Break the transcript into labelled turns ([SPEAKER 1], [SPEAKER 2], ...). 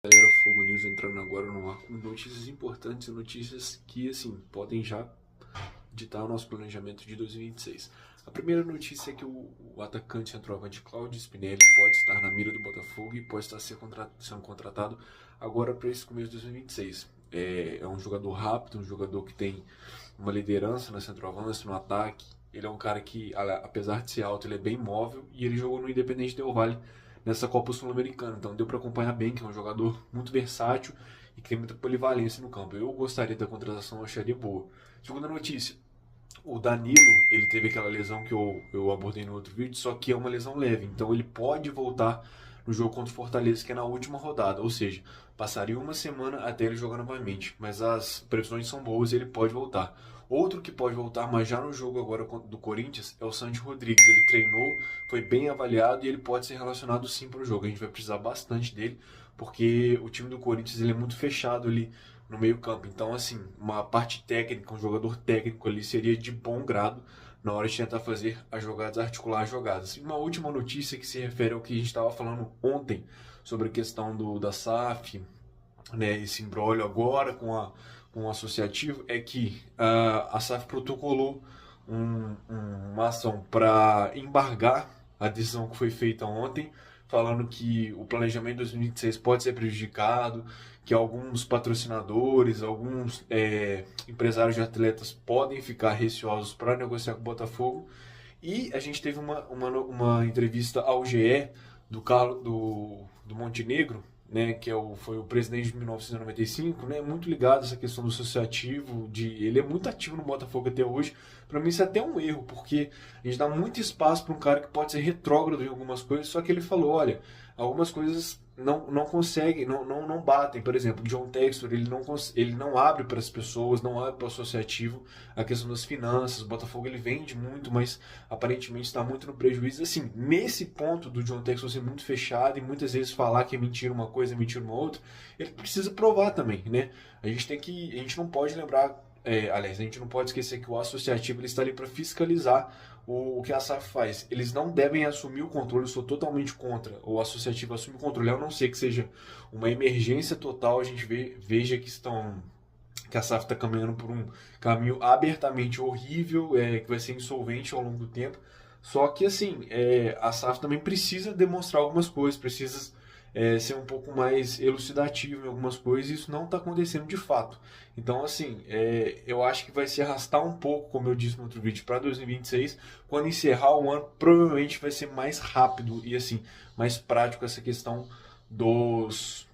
[SPEAKER 1] Galera, Fogo News entrando agora no ar com notícias importantes e notícias que, assim, podem já ditar o nosso planejamento de 2026. A primeira notícia é que o atacante centroavante Claudio Spinelli pode estar na mira do Botafogo e pode estar sendo contratado agora para esse começo de 2026. É um jogador rápido, um jogador que tem uma liderança na centroavância, no ataque. Ele é um cara que, apesar de ser alto, ele é bem móvel e ele jogou no Independente Del Valle nessa Copa Sul-Americana. Então deu para acompanhar bem, que é um jogador muito versátil e que tem muita polivalência no campo. Eu gostaria da contratação, eu acharia boa. Segunda notícia, o Danilo, ele teve aquela lesão que eu abordei no outro vídeo, só que é uma lesão leve, então ele pode voltar no jogo contra o Fortaleza, que é na última rodada, ou seja, passaria uma semana até ele jogar novamente, mas as previsões são boas e ele pode voltar. Outro que pode voltar, mas já no jogo agora do Corinthians, é o Santi Rodrigues. Ele treinou, foi bem avaliado e ele pode ser relacionado sim para o jogo. A gente vai precisar bastante dele, porque o time do Corinthians ele é muito fechado ali no meio campo. Então, assim, uma parte técnica, um jogador técnico ali seria de bom grado na hora de tentar fazer as jogadas, articular as jogadas. E uma última notícia que se refere ao que a gente estava falando ontem sobre a questão da SAF, né, esse imbróglio agora com o associativo, é que a SAF protocolou uma ação para embargar a decisão que foi feita ontem, falando que o planejamento de 2026 pode ser prejudicado, que alguns patrocinadores, alguns empresários de atletas podem ficar receosos para negociar com o Botafogo. E a gente teve uma entrevista ao GE do Montenegro, né, que foi o presidente de 1995, né, muito ligado a essa questão do associativo, ele é muito ativo no Botafogo até hoje. Para mim isso é até um erro, porque a gente dá muito espaço para um cara que pode ser retrógrado em algumas coisas, só que ele falou, olha, algumas coisas não conseguem, não batem. Por exemplo, John Textor, ele não abre para as pessoas, não abre para o associativo a questão das finanças. O Botafogo ele vende muito, mas aparentemente está muito no prejuízo. Assim, nesse ponto do John Textor ser muito fechado e muitas vezes falar que é mentira uma coisa, é mentira uma outra, ele precisa provar também, né? A gente não pode lembrar, aliás, a gente não pode esquecer que o associativo ele está ali para fiscalizar o que a SAF faz. Eles não devem assumir o controle, eu sou totalmente contra o associativo assumir o controle, a não ser que seja uma emergência total, a gente veja que a SAF está caminhando por um caminho abertamente horrível, que vai ser insolvente ao longo do tempo. Só que assim, a SAF também precisa demonstrar algumas coisas, precisa ser um pouco mais elucidativo em algumas coisas, e isso não está acontecendo de fato. Então, assim, eu acho que vai se arrastar um pouco, como eu disse no outro vídeo, para 2026. Quando encerrar o ano, provavelmente vai ser mais rápido e assim mais prático essa questão dos